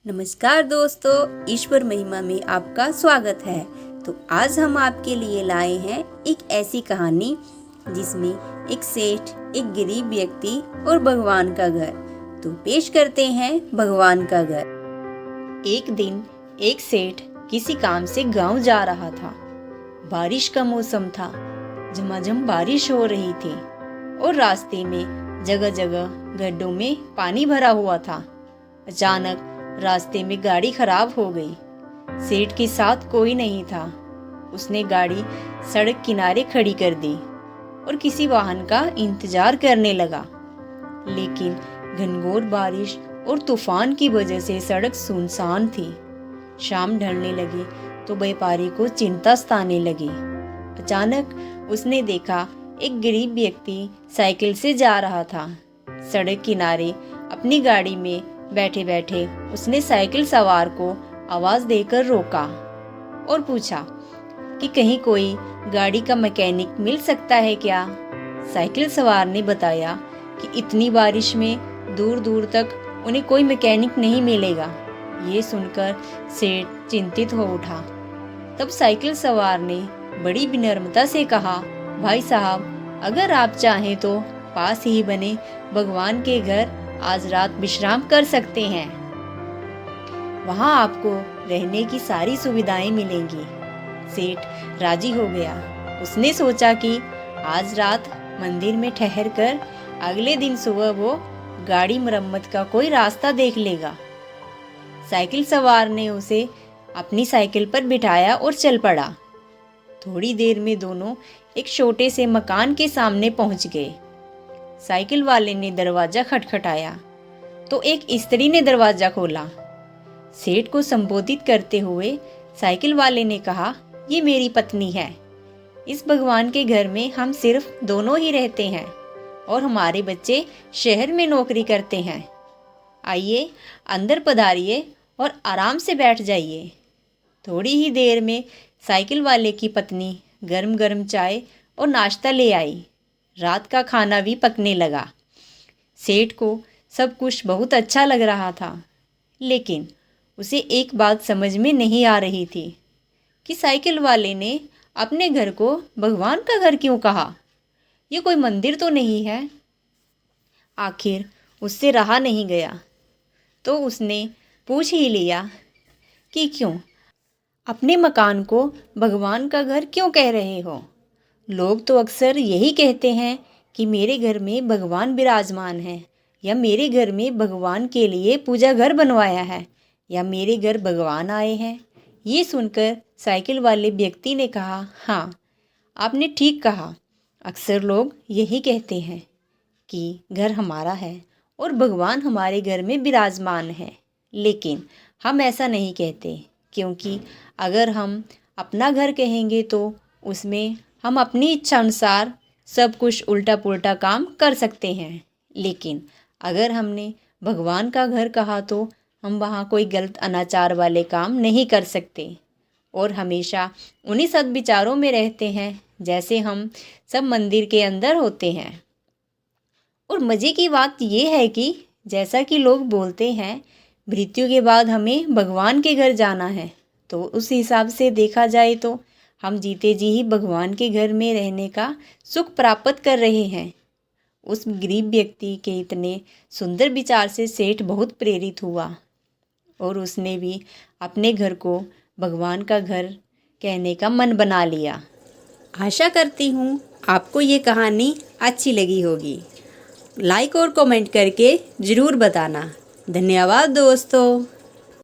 नमस्कार दोस्तों, ईश्वर महिमा में आपका स्वागत है। तो आज हम आपके लिए लाए हैं एक ऐसी कहानी जिसमें एक सेठ, एक गरीब व्यक्ति और भगवान का घर। तो पेश करते हैं भगवान का घर। एक दिन एक सेठ किसी काम से गांव जा रहा था। बारिश का मौसम था, झमाझम बारिश हो रही थी और रास्ते में जगह जगह गड्ढों में पानी भरा हुआ था। अचानक रास्ते में गाड़ी खराब हो गई। सेठ के साथ कोई नहीं था। उसने गाड़ी सड़क किनारे खड़ी कर दी और किसी वाहन का इंतजार करने लगा। लेकिन घनघोर बारिश और तूफान की वजह से सड़क सुनसान थी। शाम ढलने लगी तो व्यापारी को चिंता सताने लगी। अचानक उसने देखा एक गरीब व्यक्ति साइकिल से जा रहा था। सड़क किनारे अपनी गाड़ी में बैठे बैठे उसने साइकिल सवार को आवाज देकर रोका और पूछा कि कहीं कोई गाड़ी का मैकेनिक मिल सकता है क्या। साइकिल सवार ने बताया कि इतनी बारिश में दूर दूर तक उन्हें कोई मैकेनिक नहीं मिलेगा। ये सुनकर सेठ चिंतित हो उठा। तब साइकिल सवार ने बड़ी विनम्रता से कहा, भाई साहब, अगर आप चाहें तो पास ही बने भगवान के घर आज रात विश्राम कर सकते हैं। वहां आपको रहने की सारी सुविधाएं मिलेंगी। सेठ राजी हो गया। उसने सोचा कि आज रात मंदिर में ठहर कर अगले दिन सुबह वो गाड़ी मरम्मत का कोई रास्ता देख लेगा। साइकिल सवार ने उसे अपनी साइकिल पर बिठाया और चल पड़ा। थोड़ी देर में दोनों एक छोटे से मकान के सामने पहुंच गए। साइकिल वाले ने दरवाजा खटखटाया तो एक स्त्री ने दरवाजा खोला। सेठ को संबोधित करते हुए साइकिल वाले ने कहा, ये मेरी पत्नी है। इस भगवान के घर में हम सिर्फ दोनों ही रहते हैं और हमारे बच्चे शहर में नौकरी करते हैं। आइए अंदर पधारिए और आराम से बैठ जाइए। थोड़ी ही देर में साइकिल वाले की पत्नी गरम गरम चाय और नाश्ता ले आई। रात का खाना भी पकने लगा। सेठ को सब कुछ बहुत अच्छा लग रहा था, लेकिन उसे एक बात समझ में नहीं आ रही थी कि साइकिल वाले ने अपने घर को भगवान का घर क्यों कहा। ये कोई मंदिर तो नहीं है। आखिर उससे रहा नहीं गया तो उसने पूछ ही लिया कि क्यों अपने मकान को भगवान का घर क्यों कह रहे हो। लोग तो अक्सर यही कहते हैं कि मेरे घर में भगवान विराजमान है, या मेरे घर में भगवान के लिए पूजा घर बनवाया है, या मेरे घर भगवान आए हैं। ये सुनकर साइकिल वाले व्यक्ति ने कहा, हाँ, आपने ठीक कहा। अक्सर लोग यही कहते हैं कि घर हमारा है और भगवान हमारे घर में विराजमान है, लेकिन हम ऐसा नहीं कहते, क्योंकि अगर हम अपना घर कहेंगे तो उसमें हम अपनी इच्छा अनुसार सब कुछ उल्टा पुल्टा काम कर सकते हैं। लेकिन अगर हमने भगवान का घर कहा तो हम वहाँ कोई गलत अनाचार वाले काम नहीं कर सकते और हमेशा उन्हीं सद्विचारों में रहते हैं जैसे हम सब मंदिर के अंदर होते हैं। और मज़े की बात यह है कि जैसा कि लोग बोलते हैं मृत्यु के बाद हमें भगवान के घर जाना है, तो उस हिसाब से देखा जाए तो हम जीते जी ही भगवान के घर में रहने का सुख प्राप्त कर रहे हैं। उस गरीब व्यक्ति के इतने सुंदर विचार से सेठ बहुत प्रेरित हुआ और उसने भी अपने घर को भगवान का घर कहने का मन बना लिया। आशा करती हूँ आपको ये कहानी अच्छी लगी होगी। लाइक और कमेंट करके ज़रूर बताना। धन्यवाद दोस्तों।